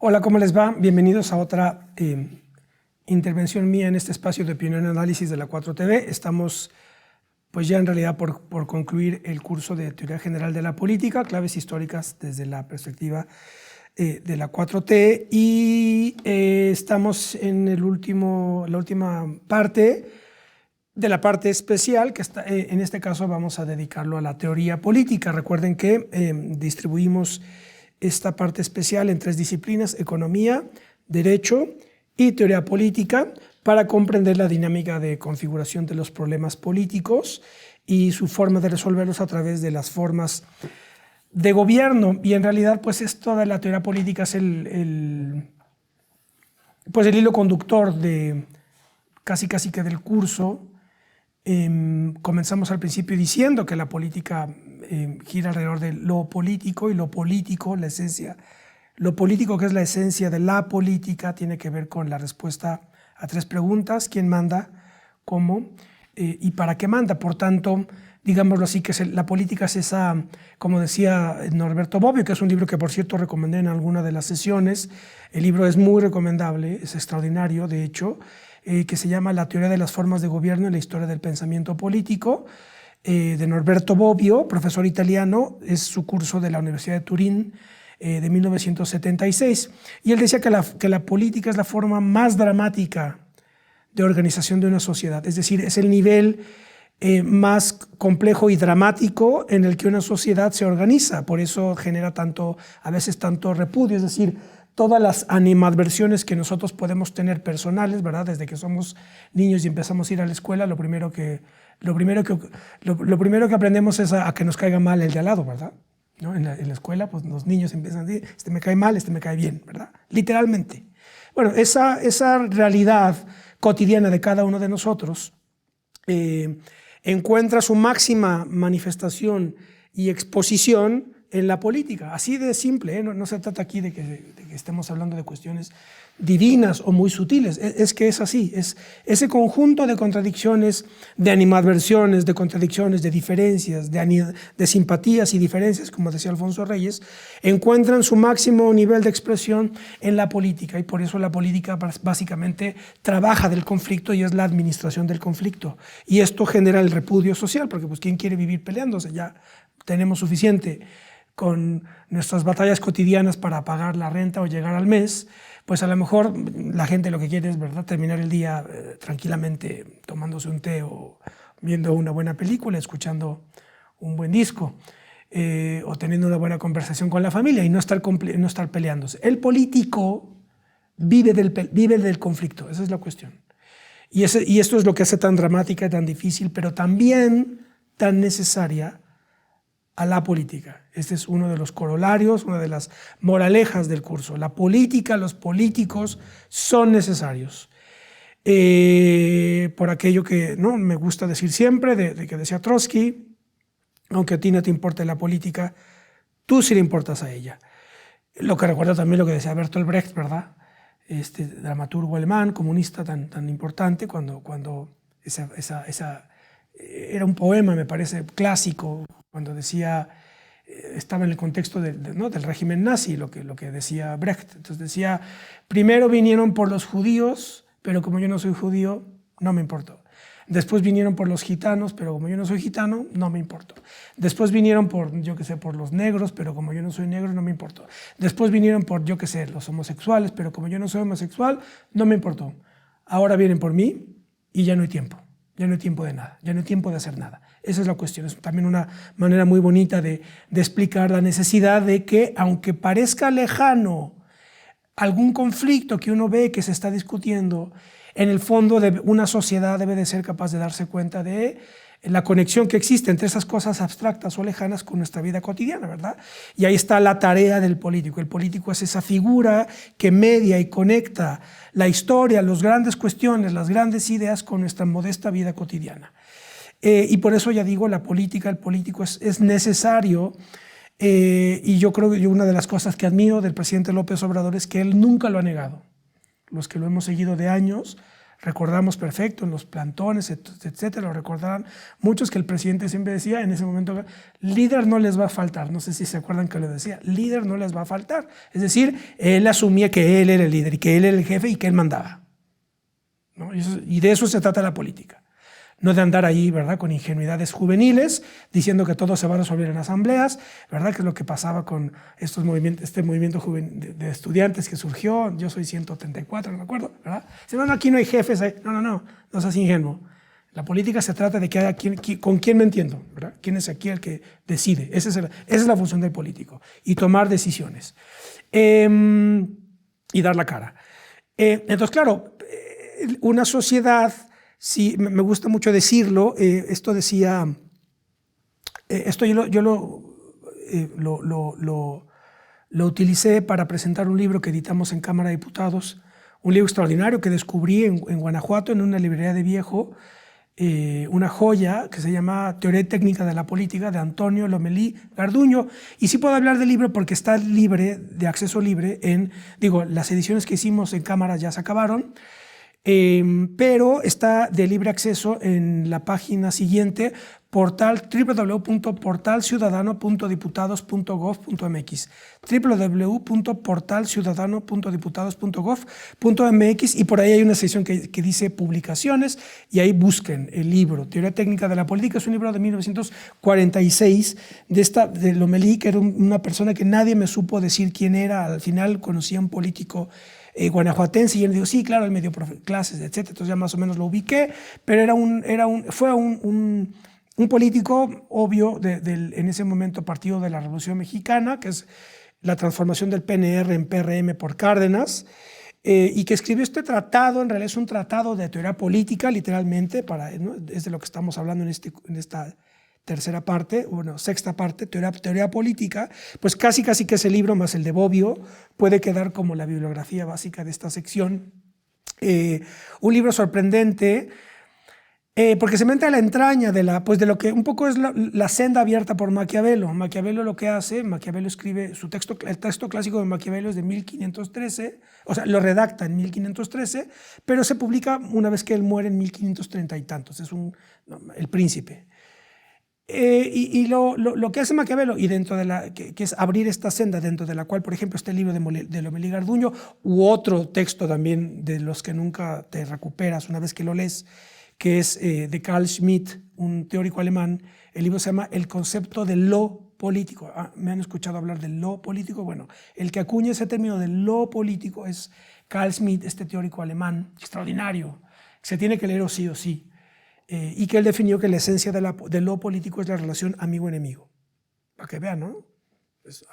Hola, ¿cómo les va? Bienvenidos a otra intervención mía en este espacio de opinión y análisis de la 4TV. Estamos pues ya en realidad por concluir el curso de Teoría General de la Política, claves históricas desde la perspectiva de la 4T y estamos en la última parte de la parte especial, que está, en este caso vamos a dedicarlo a la teoría política. Recuerden que distribuimos esta parte especial en tres disciplinas: economía, derecho y teoría política, para comprender la dinámica de configuración de los problemas políticos y su forma de resolverlos a través de las formas de gobierno. Y en realidad pues esto de la teoría política es el hilo conductor de casi que del curso. Comenzamos al principio diciendo que la política gira alrededor de lo político, y lo político, la esencia, lo político, que es la esencia de la política, tiene que ver con la respuesta a tres preguntas: ¿quién manda?, ¿cómo? Y ¿para qué manda? Por tanto, digámoslo así, que la política es esa, como decía Norberto Bobbio, que es un libro que por cierto recomendé en alguna de las sesiones. El libro es muy recomendable, es extraordinario de hecho, que se llama La teoría de las formas de gobierno y la historia del pensamiento político, de Norberto Bobbio, profesor italiano. Es su curso de la Universidad de Turín de 1976. Y él decía que la política es la forma más dramática de organización de una sociedad, es decir, es el nivel más complejo y dramático en el que una sociedad se organiza. Por eso genera a veces tanto repudio, es decir, todas las animadversiones que nosotros podemos tener personales, ¿verdad? Desde que somos niños y empezamos a ir a la escuela, lo primero que aprendemos es a que nos caiga mal el de al lado, ¿verdad? ¿No? En la escuela, pues los niños empiezan a decir, este me cae mal, este me cae bien, ¿verdad? Literalmente. Bueno, esa realidad cotidiana de cada uno de nosotros encuentra su máxima manifestación y exposición en la política. Así de simple, ¿eh? No se trata aquí de que estemos hablando de cuestiones divinas o muy sutiles. Es que es así, es ese conjunto de contradicciones, de animadversiones, de contradicciones, de diferencias, de simpatías y diferencias, como decía Alfonso Reyes, encuentran su máximo nivel de expresión en la política. Y por eso la política básicamente trabaja del conflicto y es la administración del conflicto. Y esto genera el repudio social, porque pues ¿quién quiere vivir peleándose? Ya tenemos suficiente con nuestras batallas cotidianas para pagar la renta o llegar al mes. Pues a lo mejor la gente lo que quiere es, ¿verdad?, terminar el día tranquilamente tomándose un té o viendo una buena película, escuchando un buen disco, o teniendo una buena conversación con la familia y no estar peleándose. El político vive del conflicto, esa es la cuestión. Y esto es lo que hace tan dramática y tan difícil, pero también tan necesaria a la política. Este es uno de los corolarios, una de las moralejas del curso. La política, los políticos son necesarios. Por aquello que no me gusta decir siempre, de que decía Trotsky: aunque a ti no te importe la política, tú sí le importas a ella. Lo que recuerdo también lo que decía Bertolt Brecht, ¿verdad? Este dramaturgo alemán, comunista tan importante, cuando era un poema, me parece, clásico, cuando decía, estaba en el contexto del régimen nazi, lo que decía Brecht. Entonces decía: primero vinieron por los judíos, pero como yo no soy judío, no me importó. Después vinieron por los gitanos, pero como yo no soy gitano, no me importó. Después vinieron por los negros, pero como yo no soy negro, no me importó. Después vinieron por, los homosexuales, pero como yo no soy homosexual, no me importó. Ahora vienen por mí y ya no hay tiempo. Ya no hay tiempo de nada, ya no hay tiempo de hacer nada. Esa es la cuestión. Es también una manera muy bonita de explicar la necesidad de que, aunque parezca lejano algún conflicto que uno ve que se está discutiendo, en el fondo una sociedad debe de ser capaz de darse cuenta de la conexión que existe entre esas cosas abstractas o lejanas con nuestra vida cotidiana, ¿verdad? Y ahí está la tarea del político. El político es esa figura que media y conecta la historia, las grandes cuestiones, las grandes ideas con nuestra modesta vida cotidiana. Y por eso ya digo, la política, el político es necesario. Y yo creo que una de las cosas que admiro del presidente López Obrador es que él nunca lo ha negado. Los que lo hemos seguido de años Recordamos perfecto en los plantones, etcétera, lo recordarán muchos, que el presidente siempre decía en ese momento: líder no les va a faltar. No sé si se acuerdan que lo decía: líder no les va a faltar. Es decir, él asumía que él era el líder y que él era el jefe y que él mandaba, ¿no? Y de eso se trata la política. No de andar ahí, ¿verdad?, con ingenuidades juveniles, diciendo que todo se va a resolver en asambleas, ¿verdad?, que es lo que pasaba con este movimiento de estudiantes que surgió. Yo soy 134, no me acuerdo, ¿verdad? Si no, aquí no hay jefes. No seas ingenuo. La política se trata de que haya con quién me entiendo, ¿verdad? ¿Quién es aquí el que decide? Esa es la función del político, y tomar decisiones y dar la cara. Entonces, claro, una sociedad... Sí, me gusta mucho decirlo. Esto decía, esto yo lo utilicé para presentar un libro que editamos en Cámara de Diputados, un libro extraordinario que descubrí en Guanajuato, en una librería de viejo, una joya que se llama Teoría y Técnica de la Política, de Antonio Lomelí Garduño. Y sí puedo hablar del libro porque está libre, de acceso libre, las ediciones que hicimos en Cámara ya se acabaron. Pero está de libre acceso en la página siguiente, www.portalciudadano.diputados.gov.mx, www.portalciudadano.diputados.gov.mx, y por ahí hay una sección que dice publicaciones, y ahí busquen el libro Teoría Técnica de la Política. Es un libro de 1946 de Lomelí, que era una persona que nadie me supo decir quién era. Al final conocí a un político guanajuatense, y él dijo: sí, claro, él me dio clases, etc. Entonces ya más o menos lo ubiqué, pero fue un político obvio en ese momento partido de la Revolución Mexicana, que es la transformación del PNR en PRM por Cárdenas, y que escribió este tratado. En realidad es un tratado de teoría política, literalmente, ¿no? Es de lo que estamos hablando en esta tercera parte, sexta parte, teoría política. Pues casi que ese libro más el de Bobbio puede quedar como la bibliografía básica de esta sección. Un libro sorprendente, porque se mete a la entraña de lo que un poco es la senda abierta por Maquiavelo. Maquiavelo lo que hace, Maquiavelo escribe el texto clásico de Maquiavelo es de 1513, o sea, lo redacta en 1513, pero se publica una vez que él muere en 1530 y tantos. Es El Príncipe. Y lo que hace Maquiavelo, y dentro de que es abrir esta senda, dentro de la cual, por ejemplo, está el libro de Lomelí Garduño, u otro texto también de los que nunca te recuperas una vez que lo lees, que es de Carl Schmitt, un teórico alemán. El libro se llama El concepto de lo político. ¿Me han escuchado hablar del lo político? Bueno, el que acuña ese término de lo político es Carl Schmitt, este teórico alemán extraordinario, que se tiene que leer sí o sí. Y que él definió que la esencia de lo político es la relación amigo-enemigo. Para que vean, ¿no? Es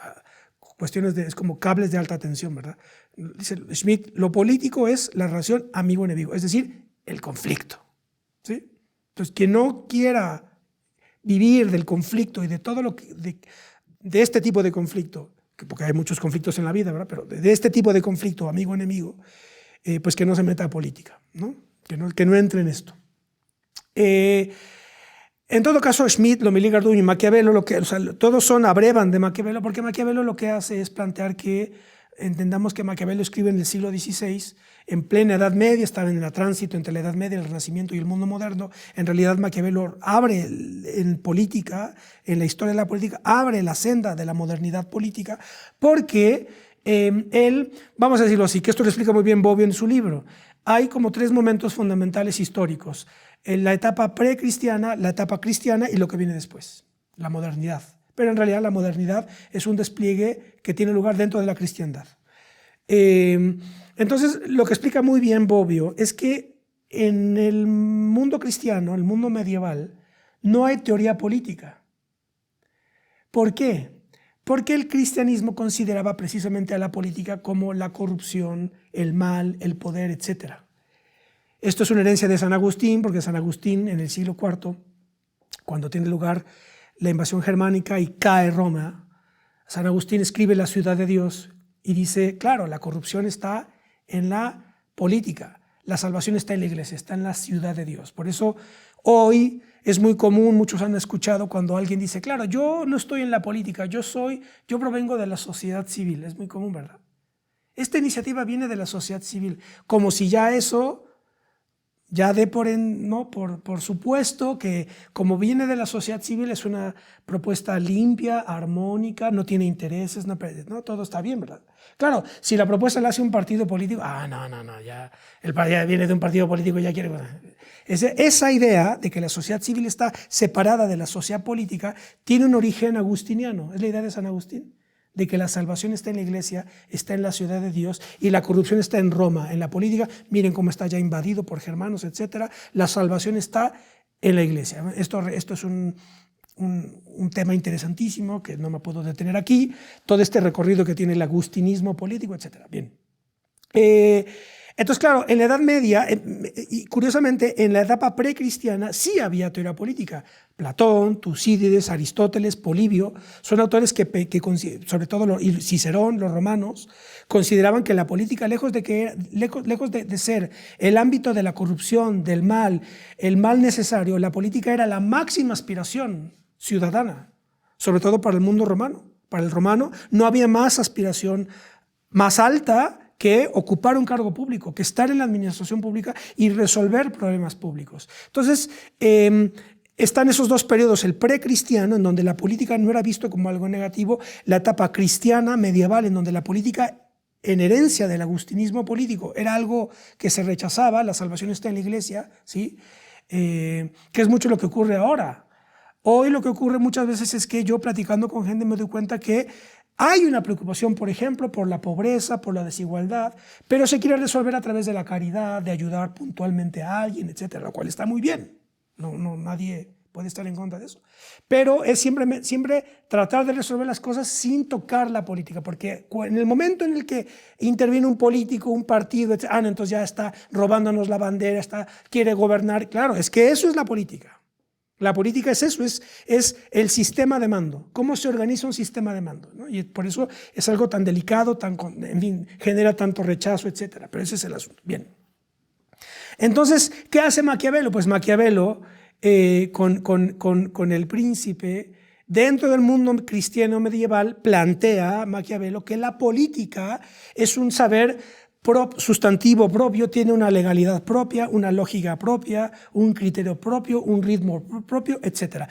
como cables de alta tensión, ¿verdad? Dice Schmitt: lo político es la relación amigo-enemigo, es decir, el conflicto, ¿sí? Entonces, quien no quiera vivir del conflicto y de todo lo que... de este tipo de conflicto, porque hay muchos conflictos en la vida, ¿verdad? Pero de este tipo de conflicto, amigo-enemigo, pues que no se meta a política, ¿no? Que no entre en esto. En todo caso, Schmitt, Lomelí Garduño y Maquiavelo, todos abrevan de Maquiavelo, porque Maquiavelo lo que hace es plantear que entendamos que Maquiavelo escribe en el siglo XVI, en plena Edad Media, estaba en el tránsito entre la Edad Media, el Renacimiento y el mundo moderno. En realidad, Maquiavelo abre en política, en la historia de la política, abre la senda de la modernidad política, porque él, vamos a decirlo así, que esto lo explica muy bien Bobbio en su libro. Hay como tres momentos fundamentales históricos: la etapa precristiana, la etapa cristiana y lo que viene después, la modernidad. Pero en realidad la modernidad es un despliegue que tiene lugar dentro de la cristiandad. Entonces, lo que explica muy bien Bobbio es que en el mundo cristiano, el mundo medieval, no hay teoría política. ¿Por qué? Porque el cristianismo consideraba precisamente a la política como la corrupción, el mal, el poder, etc. Esto es una herencia de San Agustín, porque San Agustín en el siglo IV, cuando tiene lugar la invasión germánica y cae Roma, San Agustín escribe La ciudad de Dios y dice: claro, la corrupción está en la política, la salvación está en la iglesia, está en la ciudad de Dios. Por eso hoy es muy común, muchos han escuchado cuando alguien dice: claro, yo no estoy en la política, yo provengo de la sociedad civil. Es muy común, ¿verdad? Esta iniciativa viene de la sociedad civil, como si ya eso Ya dé por supuesto que, como viene de la sociedad civil, es una propuesta limpia, armónica, no tiene intereses, no, todo está bien, ¿verdad? Claro, si la propuesta la hace un partido político, no, ya ya viene de un partido político y ya quiere... Esa idea de que la sociedad civil está separada de la sociedad política tiene un origen agustiniano, es la idea de San Agustín, de que la salvación está en la iglesia, está en la ciudad de Dios, y la corrupción está en Roma, en la política. Miren cómo está ya invadido por germanos, etc. La salvación está en la iglesia. Esto es un tema interesantísimo que no me puedo detener aquí. Todo este recorrido que tiene el agustinismo político, etc. Bien. Entonces, claro, en la Edad Media, y curiosamente, en la etapa precristiana sí había teoría política. Platón, Tucídides, Aristóteles, Polibio, son autores que sobre todo Cicerón, los romanos, consideraban que la política, lejos de ser el ámbito de la corrupción, del mal, el mal necesario, la política era la máxima aspiración ciudadana, sobre todo para el mundo romano. Para el romano no había más aspiración más alta que ocupar un cargo público, que estar en la administración pública y resolver problemas públicos. Entonces, están esos dos periodos, el precristiano, en donde la política no era visto como algo negativo, la etapa cristiana, medieval, en donde la política, en herencia del agustinismo político, era algo que se rechazaba, la salvación está en la iglesia, ¿sí? Que es mucho lo que ocurre ahora. Hoy lo que ocurre muchas veces es que yo, platicando con gente, me doy cuenta que hay una preocupación, por ejemplo, por la pobreza, por la desigualdad, pero se quiere resolver a través de la caridad, de ayudar puntualmente a alguien, etcétera, lo cual está muy bien. Nadie puede estar en contra de eso. Pero es siempre tratar de resolver las cosas sin tocar la política, porque en el momento en el que interviene un político, un partido, etc., entonces ya está robándonos la bandera, quiere gobernar. Claro, es que eso es la política. La política es eso, es el sistema de mando. ¿Cómo se organiza un sistema de mando? ¿No? Y por eso es algo tan delicado, en fin, genera tanto rechazo, etc. Pero ese es el asunto. Bien. Entonces, ¿qué hace Maquiavelo? Pues Maquiavelo, con el príncipe, dentro del mundo cristiano medieval, plantea Maquiavelo que la política es un saber sustantivo propio, tiene una legalidad propia, una lógica propia, un criterio propio, un ritmo propio, etc.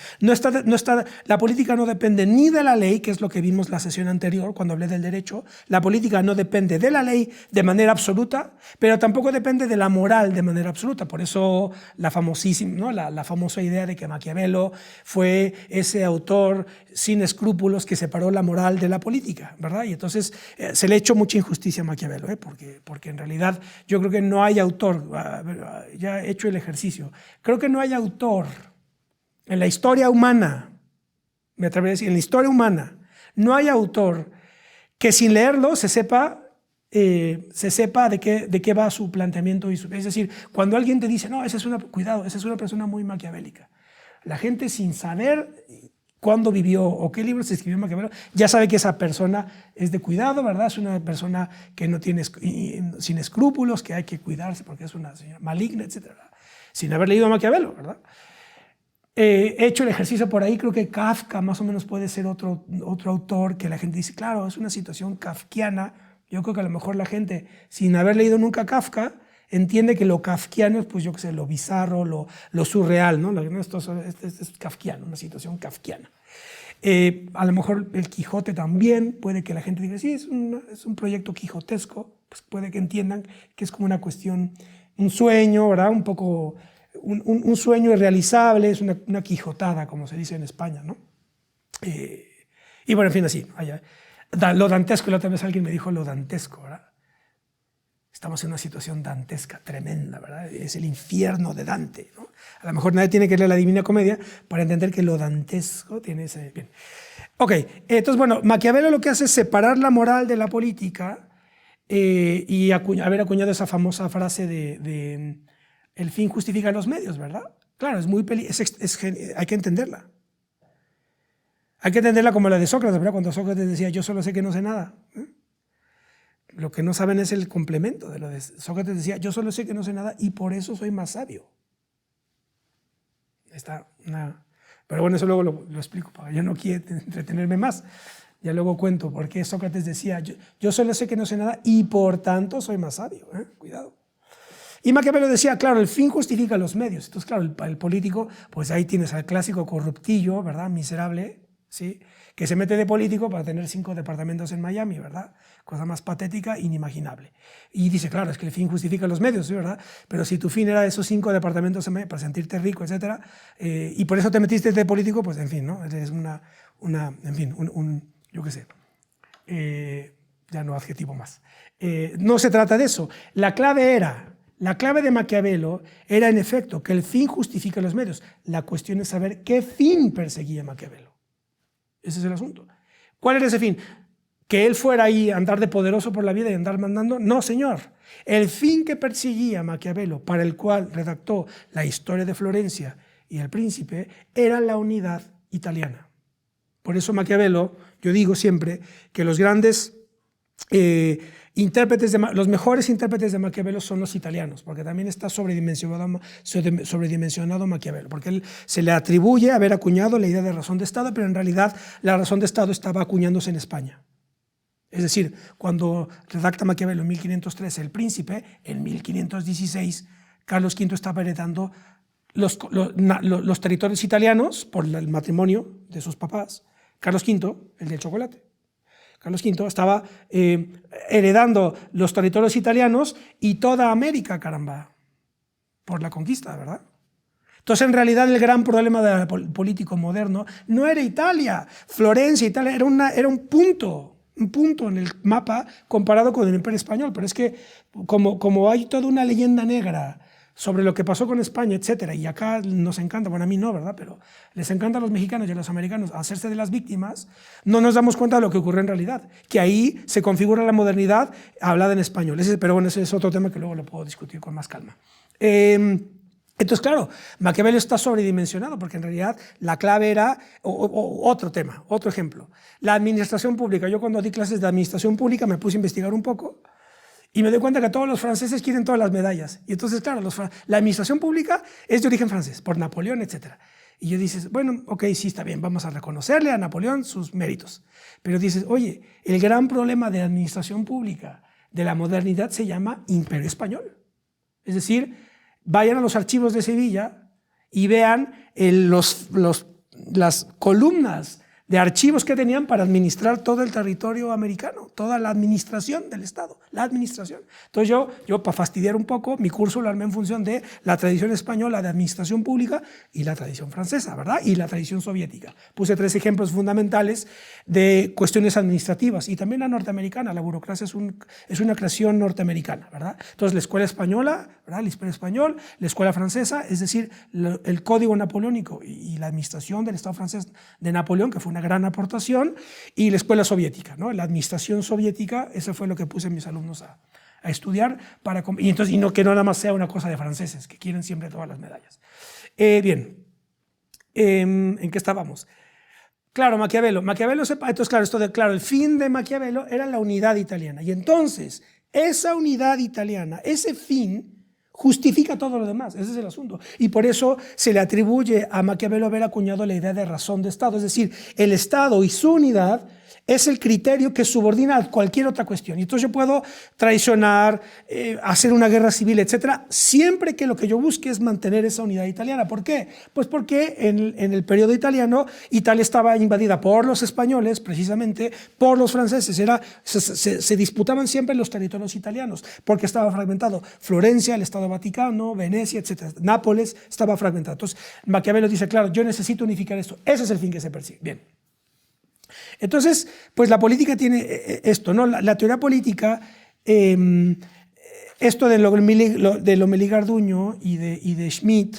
La política no depende ni de la ley, que es lo que vimos la sesión anterior cuando hablé del derecho. La política no depende de la ley de manera absoluta, pero tampoco depende de la moral de manera absoluta. Por eso la famosísima, ¿no? la famosa idea de que Maquiavelo fue ese autor sin escrúpulos que separó la moral de la política, ¿verdad? Y entonces se le ha hecho mucha injusticia a Maquiavelo, porque en realidad yo creo que no hay autor, ya he hecho el ejercicio, creo que no hay autor en la historia humana, me atrevería a decir, en la historia humana, no hay autor que sin leerlo se sepa de qué va su planteamiento. Es decir, cuando alguien te dice, no, esa es una persona muy maquiavélica, la gente sin saber cuándo vivió o qué libros escribió Maquiavelo, ya sabe que esa persona es de cuidado, ¿verdad? Es una persona que no tiene sin escrúpulos, que hay que cuidarse porque es una señora maligna, etc. Sin haber leído a Maquiavelo, ¿verdad? He hecho el ejercicio por ahí, creo que Kafka más o menos puede ser otro autor que la gente dice, claro, es una situación kafkiana. Yo creo que a lo mejor la gente, sin haber leído nunca Kafka, entiende que lo kafkiano es, pues yo qué sé, lo bizarro, lo surreal, ¿no? Esto es kafkiano, una situación kafkiana. A lo mejor el Quijote también, puede que la gente diga, sí, es un proyecto quijotesco, pues puede que entiendan que es como una cuestión, un sueño, ¿verdad? Un poco, un sueño irrealizable, es una quijotada, como se dice en España, ¿no? Y bueno, en fin, así, lo dantesco, la otra vez alguien me dijo lo dantesco, ¿verdad? Estamos en una situación dantesca, tremenda, ¿verdad? Es el infierno de Dante, ¿no? A lo mejor nadie tiene que leer la Divina Comedia para entender que lo dantesco tiene ese... Bien. Ok, entonces, bueno, Maquiavelo lo que hace es separar la moral de la política y haber acuñado esa famosa frase de el fin justifica los medios, ¿verdad? Claro, es muy hay que entenderla. Hay que entenderla como la de Sócrates, ¿verdad? Cuando Sócrates decía, yo solo sé que no sé nada. Lo que no saben es el complemento de lo de Sócrates. Decía, yo solo sé que no sé nada y por eso soy más sabio. Pero bueno, eso luego lo explico, para yo no quiero entretenerme más. Ya luego cuento por qué Sócrates decía, yo solo sé que no sé nada y por tanto soy más sabio. Cuidado. Y Maquiavelo decía, claro, el fin justifica los medios. Entonces, claro, el político, pues ahí tienes al clásico corruptillo, ¿verdad? Miserable, ¿sí? Que se mete de político para tener 5 departamentos en Miami, ¿verdad? Cosa más patética, inimaginable. Y dice, claro, es que el fin justifica los medios, ¿sí? ¿Verdad? Pero si tu fin era esos 5 departamentos en Miami para sentirte rico, etcétera, y por eso te metiste de político, pues en fin, ¿no? Eres en fin, yo qué sé, ya no adjetivo más. No se trata de eso. La clave de Maquiavelo era en efecto que el fin justifica los medios. La cuestión es saber qué fin perseguía Maquiavelo. Ese es el asunto. ¿Cuál era ese fin? ¿Que él fuera ahí a andar de poderoso por la vida y andar mandando? No, señor. El fin que perseguía Maquiavelo, para el cual redactó la historia de Florencia y El Príncipe, era la unidad italiana. Por eso Maquiavelo, yo digo siempre que los grandes los mejores intérpretes de Maquiavelo son los italianos, porque también está sobredimensionado Maquiavelo, porque él se le atribuye haber acuñado la idea de razón de Estado, pero en realidad la razón de Estado estaba acuñándose en España. Es decir, cuando redacta Maquiavelo en 1513 El Príncipe, en 1516 Carlos V estaba heredando los territorios italianos por el matrimonio de sus papás. Carlos V, el del chocolate. Carlos V estaba heredando los territorios italianos y toda América, caramba, por la conquista, ¿verdad? Entonces, en realidad, el gran problema del político moderno no era Italia. Florencia, Italia, era un punto en el mapa comparado con el Imperio Español. Pero es que, como hay toda una leyenda negra sobre lo que pasó con España, etcétera, y acá nos encanta, bueno, a mí no, ¿verdad?, pero les encanta a los mexicanos y a los americanos hacerse de las víctimas, no nos damos cuenta de lo que ocurrió en realidad, que ahí se configura la modernidad hablada en español. Pero bueno, ese es otro tema que luego lo puedo discutir con más calma. Entonces, claro, Maquiavelo está sobredimensionado, porque en realidad la clave era otro tema, otro ejemplo. La administración pública. Yo cuando di clases de administración pública me puse a investigar un poco, y me doy cuenta que todos los franceses quieren todas las medallas. Y entonces, claro, la administración pública es de origen francés, por Napoleón, etc. Y yo dices, bueno, ok, sí, está bien, vamos a reconocerle a Napoleón sus méritos. Pero dices, oye, el gran problema de la administración pública de la modernidad se llama Imperio Español. Es decir, vayan a los archivos de Sevilla y vean las columnas de archivos que tenían para administrar todo el territorio americano, toda la administración del Estado, la administración. Entonces yo para fastidiar un poco, mi curso lo armé en función de la tradición española de administración pública y la tradición francesa, ¿verdad? Y la tradición soviética. Puse 3 ejemplos fundamentales de cuestiones administrativas y también la norteamericana. La burocracia es una creación norteamericana, ¿verdad? Entonces la escuela española, ¿verdad?, el Imperio Español, la escuela francesa, es decir, el código napoleónico y la administración del Estado francés de Napoleón, que fue una gran aportación, y la escuela soviética, ¿no? La administración soviética, eso fue lo que puse a mis alumnos a estudiar, y no que no nada más sea una cosa de franceses, que quieren siempre todas las medallas. Bien, ¿en qué estábamos? Claro, Maquiavelo sepa, entonces claro, el fin de Maquiavelo era la unidad italiana, y entonces esa unidad italiana, ese fin, justifica todo lo demás, ese es el asunto. Y por eso se le atribuye a Maquiavelo haber acuñado la idea de razón de Estado, es decir, el Estado y su unidad es el criterio que subordina a cualquier otra cuestión. Y entonces yo puedo traicionar, hacer una guerra civil, etcétera, siempre que lo que yo busque es mantener esa unidad italiana. ¿Por qué? Pues porque en el periodo italiano, Italia estaba invadida por los españoles, precisamente, por los franceses. Se disputaban siempre los territorios italianos, porque estaba fragmentado. Florencia, el Estado Vaticano, Venecia, etcétera. Nápoles estaba fragmentado. Entonces, Maquiavelo dice, claro, yo necesito unificar esto. Ese es el fin que se persigue. Bien. Entonces, pues la política tiene esto, ¿no? La teoría política, esto de Lomelí Garduño y de Schmitt,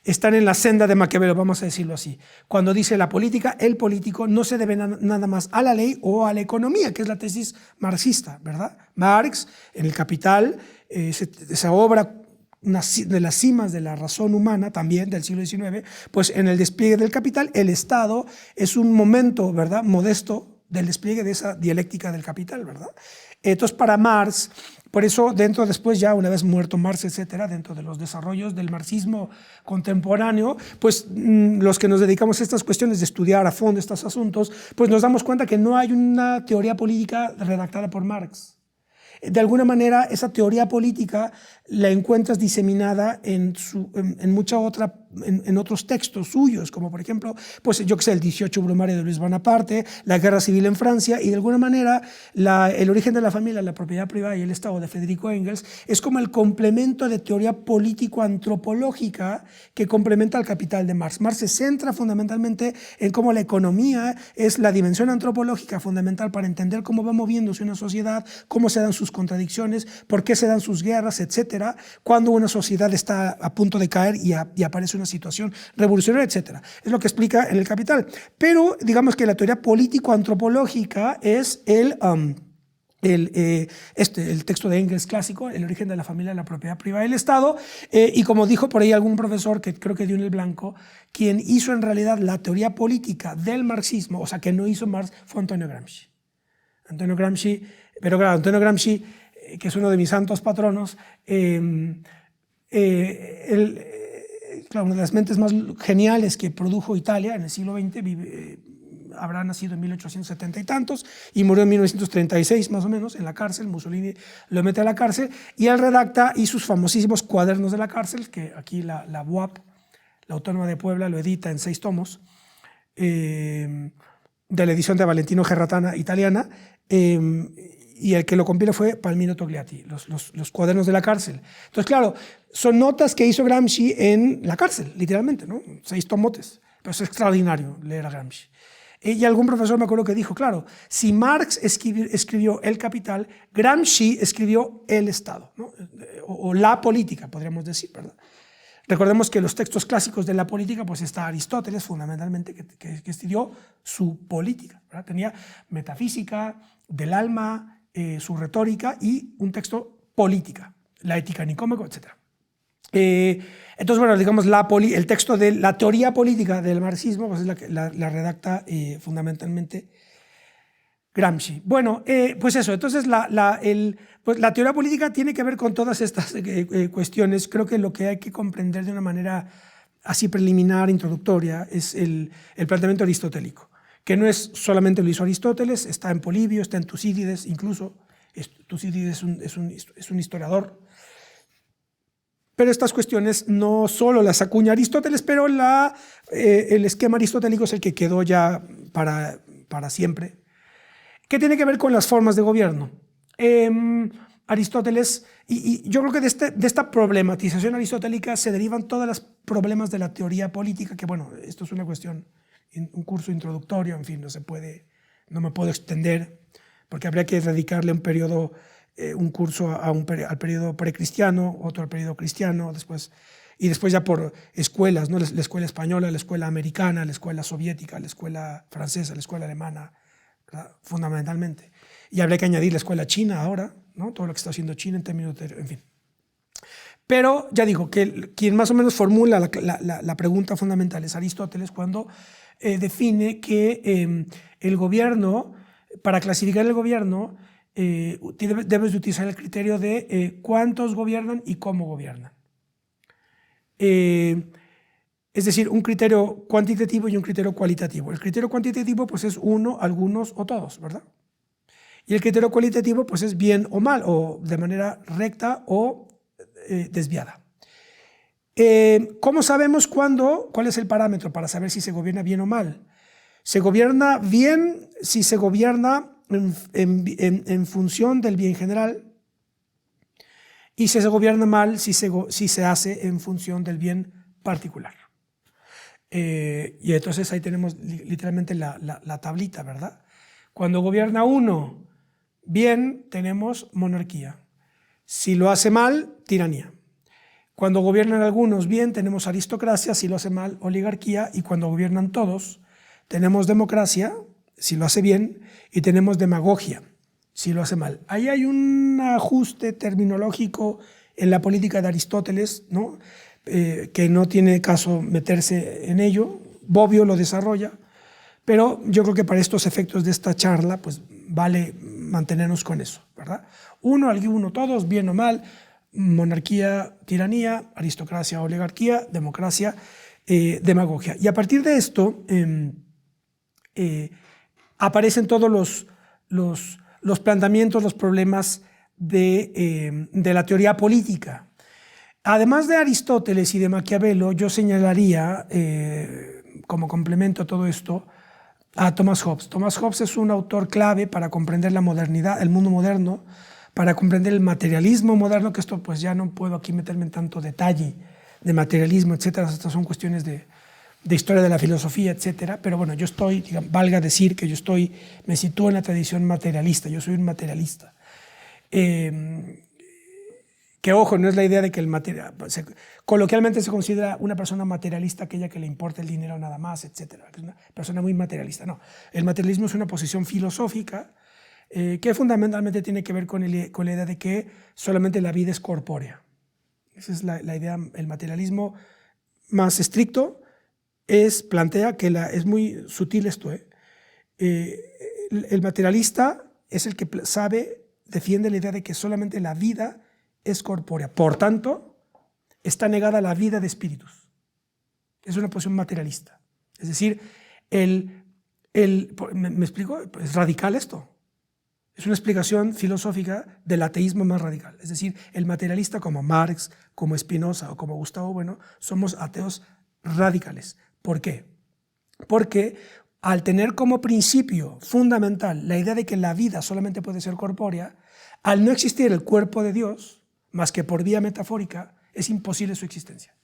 están en la senda de Maquiavelo, vamos a decirlo así. Cuando dice la política, el político no se debe nada más a la ley o a la economía, que es la tesis marxista, ¿verdad? Marx, en El Capital, esa obra, una de las cimas de la razón humana, también del siglo XIX, pues en el despliegue del capital, el Estado es un momento, ¿verdad?, modesto del despliegue de esa dialéctica del capital, ¿verdad? Entonces, para Marx, por eso, después ya una vez muerto Marx, etcétera, dentro de los desarrollos del marxismo contemporáneo, pues los que nos dedicamos a estas cuestiones de estudiar a fondo estos asuntos, pues nos damos cuenta que no hay una teoría política redactada por Marx. de alguna manera esa teoría política la encuentras diseminada en otros textos suyos, como por ejemplo, pues yo que sé, el 18 Brumario de Luis Bonaparte, la Guerra Civil en Francia, y de alguna manera el origen de la familia, la propiedad privada y el Estado de Federico Engels es como el complemento de teoría político-antropológica que complementa al Capital de Marx. Marx se centra fundamentalmente en cómo la economía es la dimensión antropológica fundamental para entender cómo va moviéndose una sociedad, cómo se dan sus contradicciones, por qué se dan sus guerras, etcétera, cuando una sociedad está a punto de caer y aparece una situación revolucionaria, etcétera. Es lo que explica en el Capital. Pero digamos que la teoría político-antropológica es el texto de Engels clásico, El origen de la familia, la propiedad privada y el Estado, y como dijo por ahí algún profesor que creo que dio en el blanco, quien hizo en realidad la teoría política del marxismo, o sea, que no hizo Marx, fue Antonio Gramsci. Antonio Gramsci, pero claro, Antonio Gramsci, que es uno de mis santos patronos, claro, una de las mentes más geniales que produjo Italia en el siglo XX, habrá nacido en 1870 y tantos y murió en 1936 más o menos en la cárcel. Mussolini lo mete a la cárcel y él redacta y sus famosísimos cuadernos de la cárcel, que aquí la UAP, la Autónoma de Puebla, lo edita en 6 tomos, de la edición de Valentino Gerratana italiana, y el que lo compila fue Palmiro Togliatti, los cuadernos de la cárcel. Entonces, claro, son notas que hizo Gramsci en la cárcel, literalmente, ¿no? 6 tomotes, pero es extraordinario leer a Gramsci. Y algún profesor me acuerdo que dijo, claro, si Marx escribió El Capital, Gramsci escribió El Estado, ¿no? o la política, podríamos decir, ¿verdad? Recordemos que los textos clásicos de la política, pues está Aristóteles, fundamentalmente, que estudió su política, ¿verdad? Tenía metafísica del alma, su retórica y un texto política, la ética nicómaco, etc. Entonces, bueno, digamos, el texto de la teoría política del marxismo pues es la redacta fundamentalmente Gramsci. Bueno, pues eso, entonces pues la teoría política tiene que ver con todas estas cuestiones. Creo que lo que hay que comprender de una manera así preliminar, introductoria, es el planteamiento aristotélico, que no es solamente lo hizo Aristóteles, está en Polibio, está en Tucídides, incluso Tucídides es un historiador. Pero estas cuestiones no solo las acuña Aristóteles, pero el esquema aristotélico es el que quedó ya para siempre. ¿Qué tiene que ver con las formas de gobierno? Aristóteles, y yo creo que de esta problematización aristotélica se derivan todos los problemas de la teoría política, que bueno, esto es una cuestión, un curso introductorio, en fin, no me puedo extender, porque habría que dedicarle un curso al periodo precristiano, otro al periodo cristiano, y después ya por escuelas, ¿no? La escuela española, la escuela americana, la escuela soviética, la escuela francesa, la escuela alemana, ¿verdad? Fundamentalmente. Y habría que añadir la escuela china ahora, ¿no? Todo lo que está haciendo China en términos de, en fin. Pero ya digo que quien más o menos formula la pregunta fundamental es Aristóteles, cuando define que el gobierno, para clasificar el gobierno, debes de utilizar el criterio de cuántos gobiernan y cómo gobiernan. Es decir, un criterio cuantitativo y un criterio cualitativo. El criterio cuantitativo pues, es uno, algunos o todos, ¿verdad? Y el criterio cualitativo pues, es bien o mal, o de manera recta o desviada. ¿Cómo sabemos cuál es el parámetro para saber si se gobierna bien o mal? Se gobierna bien si se gobierna en función del bien general, y si se gobierna mal si se hace en función del bien particular. Y entonces ahí tenemos literalmente la tablita, ¿verdad? Cuando gobierna uno bien, tenemos monarquía. Si lo hace mal, tiranía. Cuando gobiernan algunos bien, tenemos aristocracia. Si lo hace mal, oligarquía. Y cuando gobiernan todos, tenemos democracia, si lo hace bien, y tenemos demagogia, si lo hace mal. Ahí hay un ajuste terminológico en la política de Aristóteles, ¿no? Que no tiene caso meterse en ello. Bobbio lo desarrolla, pero yo creo que para estos efectos de esta charla pues vale mantenernos con eso, ¿verdad? Uno, alguno, todos, bien o mal, monarquía, tiranía, aristocracia, oligarquía, democracia, demagogia. Y a partir de esto aparecen todos los planteamientos, los problemas de la teoría política. Además de Aristóteles y de Maquiavelo, yo señalaría, como complemento a todo esto, a Thomas Hobbes. Thomas Hobbes es un autor clave para comprender la modernidad, el mundo moderno, para comprender el materialismo moderno, que esto pues ya no puedo aquí meterme en tanto detalle de materialismo, etcétera. Estas son cuestiones de historia de la filosofía, etcétera. Pero bueno, yo estoy, digamos, valga decir que me sitúo en la tradición materialista, yo soy un materialista. Que ojo, no es la idea de que coloquialmente se considera una persona materialista aquella que le importa el dinero nada más, etcétera, que es una persona muy materialista. No, el materialismo es una posición filosófica que fundamentalmente tiene que ver con la idea de que solamente la vida es corpórea. Esa es la idea. El materialismo más estricto plantea que es muy sutil esto. El materialista es el que defiende la idea de que solamente la vida es corpórea. Por tanto, está negada la vida de espíritus. Es una posición materialista. Es decir, ¿me explico? Es radical esto. Es una explicación filosófica del ateísmo más radical. Es decir, el materialista como Marx, como Spinoza o como Gustavo Bueno, somos ateos radicales. ¿Por qué? Porque al tener como principio fundamental la idea de que la vida solamente puede ser corpórea, al no existir el cuerpo de Dios, más que por vía metafórica, es imposible su existencia.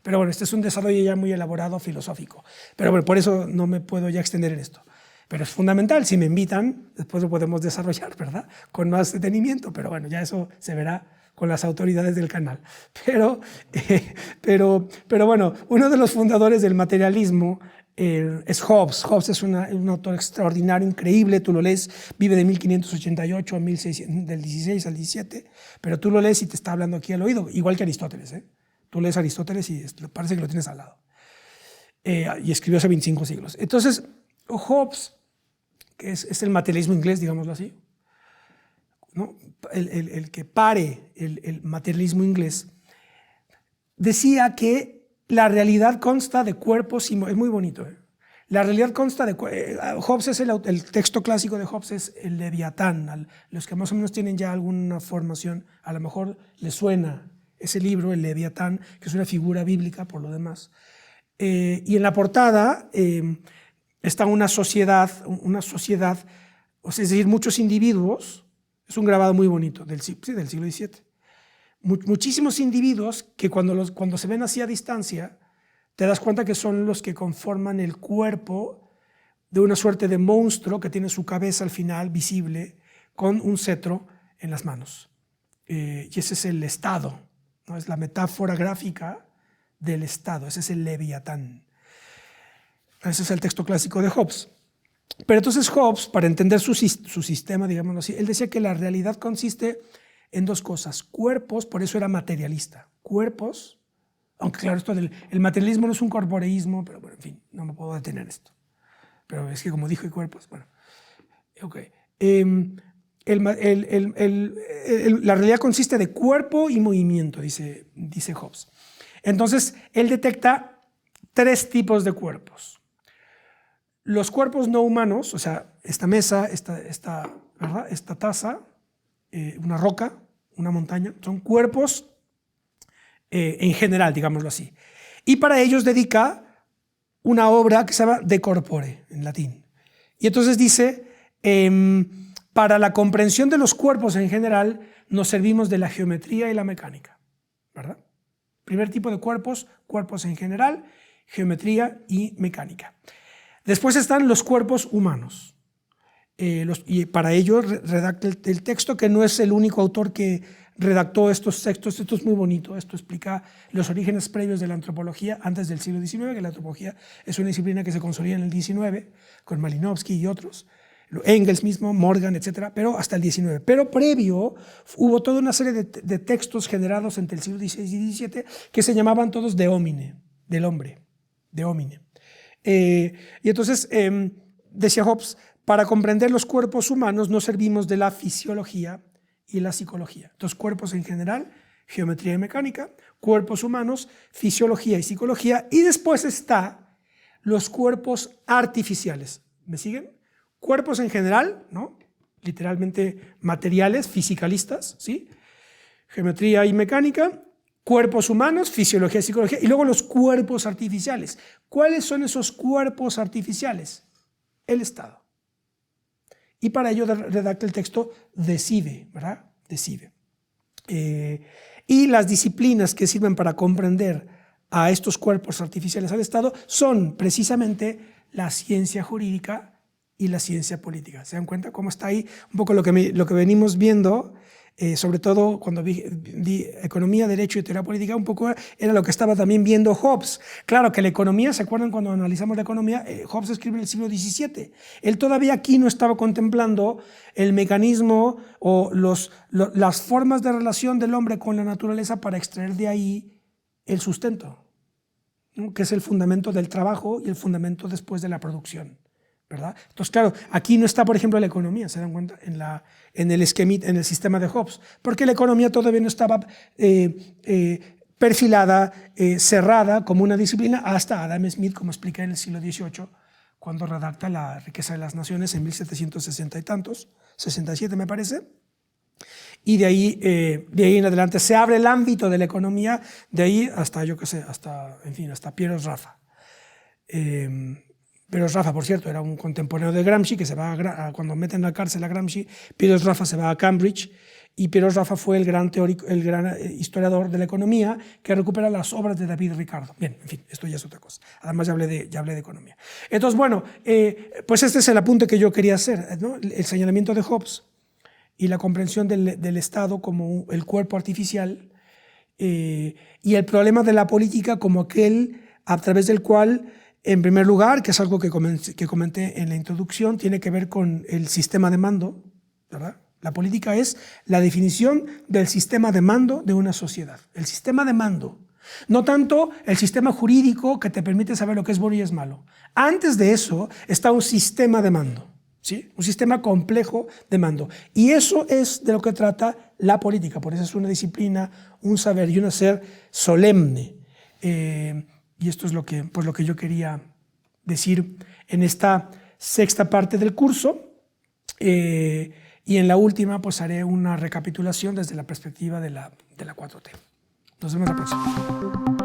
Pero bueno, este es un desarrollo ya muy elaborado filosófico. Pero bueno, por eso no me puedo ya extender en esto. Pero es fundamental, si me invitan, después lo podemos desarrollar, ¿verdad? Con más detenimiento, pero bueno, ya eso se verá con las autoridades del canal. Pero bueno, uno de los fundadores del materialismo es Hobbes. Hobbes es un autor extraordinario, increíble, tú lo lees, vive de 1588 a 1600, del 16 al 17, pero tú lo lees y te está hablando aquí al oído, igual que Aristóteles. Tú lees Aristóteles y parece que lo tienes al lado. Y escribió hace 25 siglos. Entonces, Hobbes, que es el materialismo inglés, digámoslo así, ¿no? el que pare el materialismo inglés, decía que la realidad consta de cuerpos, es muy bonito. La realidad consta de Hobbes es el texto clásico de Hobbes es el Leviatán. Los que más o menos tienen ya alguna formación, a lo mejor les suena ese libro, el Leviatán, que es una figura bíblica por lo demás. Y en la portada está una sociedad, o sea, es decir, muchos individuos. Es un grabado muy bonito del siglo XVII. Muchísimos individuos que cuando se ven así a distancia, te das cuenta que son los que conforman el cuerpo de una suerte de monstruo que tiene su cabeza al final visible con un cetro en las manos. Y ese es el Estado, ¿no? Es la metáfora gráfica del Estado, ese es el Leviatán. Ese es el texto clásico de Hobbes. Pero entonces Hobbes, para entender su sistema, digámoslo así, él decía que la realidad consiste en dos cosas: cuerpos, por eso era materialista, cuerpos, aunque claro, esto el materialismo no es un corporeísmo, pero bueno, en fin, no me puedo detener en esto. Pero es que como dijo, y cuerpos, bueno, ok. La realidad consiste de cuerpo y movimiento, dice Hobbes. Entonces, él detecta tres tipos de cuerpos. Los cuerpos no humanos, o sea, esta mesa, esta taza, una roca, una montaña, son cuerpos en general, digámoslo así. Y para ellos dedica una obra que se llama De Corpore, en latín. Y entonces dice, para la comprensión de los cuerpos en general, nos servimos de la geometría y la mecánica, ¿verdad? Primer tipo de cuerpos en general, geometría y mecánica. Después están los cuerpos humanos. Y para ello redacta el texto, que no es el único autor que redactó estos textos. Esto es muy bonito, esto explica los orígenes previos de la antropología antes del siglo XIX, que la antropología es una disciplina que se consolida en el XIX, con Malinowski y otros, Engels mismo, Morgan, etc., pero hasta el XIX. Pero previo hubo toda una serie de textos generados entre el siglo XVI y XVII que se llamaban todos de homine, del hombre, de homine. Y entonces, decía Hobbes, para comprender los cuerpos humanos nos servimos de la fisiología y la psicología. Entonces, cuerpos en general, geometría y mecánica, cuerpos humanos, fisiología y psicología, y después está los cuerpos artificiales. ¿Me siguen? Cuerpos en general, ¿no? literalmente materiales, fisicalistas, ¿sí? Geometría y mecánica, cuerpos humanos, fisiología y psicología, y luego los cuerpos artificiales. ¿Cuáles son esos cuerpos artificiales? El Estado. Y para ello redacta el texto DECIDE, ¿verdad? DECIDE. Y las disciplinas que sirven para comprender a estos cuerpos artificiales al Estado son precisamente la ciencia jurídica y la ciencia política. ¿Se dan cuenta cómo está ahí un poco lo que venimos viendo? Sobre todo cuando vi economía, derecho y teoría política, un poco era lo que estaba también viendo Hobbes. Claro que la economía, ¿se acuerdan cuando analizamos la economía? Hobbes escribe en el siglo XVII. Él todavía aquí no estaba contemplando el mecanismo o las formas de relación del hombre con la naturaleza para extraer de ahí el sustento, ¿no? Que es el fundamento del trabajo y el fundamento después de la producción, ¿verdad? Entonces, claro, aquí no está, por ejemplo, la economía, ¿se dan cuenta? En el sistema de Hobbes, porque la economía todavía no estaba perfilada, cerrada como una disciplina, hasta Adam Smith, como explica en el siglo XVIII, cuando redacta La riqueza de las naciones en 1760 y tantos, 67 me parece. Y de ahí en adelante se abre el ámbito de la economía, de ahí hasta, yo qué sé, hasta Piero Sraffa. Piero Sraffa, por cierto, era un contemporáneo de Gramsci, que se va cuando meten en la cárcel a Gramsci, Piero Sraffa se va a Cambridge, y Piero Sraffa fue el gran historiador de la economía que recupera las obras de David Ricardo. Bien, en fin, esto ya es otra cosa. Además ya hablé de economía. Entonces, bueno, pues este es el apunte que yo quería hacer, ¿no? El señalamiento de Hobbes y la comprensión del Estado como el cuerpo artificial, y el problema de la política como aquel a través del cual, en primer lugar, que es algo que comenté en la introducción, tiene que ver con el sistema de mando, ¿verdad? La política es la definición del sistema de mando de una sociedad. El sistema de mando, no tanto el sistema jurídico que te permite saber lo que es bueno y es malo. Antes de eso está un sistema de mando. ¿Sí? Un sistema complejo de mando. Y eso es de lo que trata la política. Por eso es una disciplina, un saber y un hacer solemne. Y esto es lo que yo quería decir en esta sexta parte del curso. Y en la última pues haré una recapitulación desde la perspectiva de la 4T. Nos vemos la próxima.